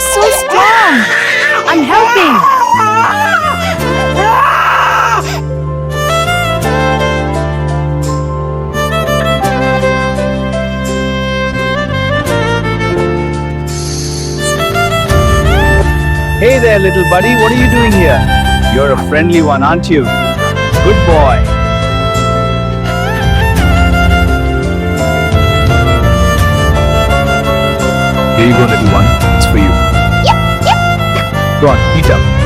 You're so strong. I'm helping. Hey there, little buddy, what are you doing here? You're a friendly one, aren't you? Good boy. Here you go, little one. It's for you. Go on, eat up.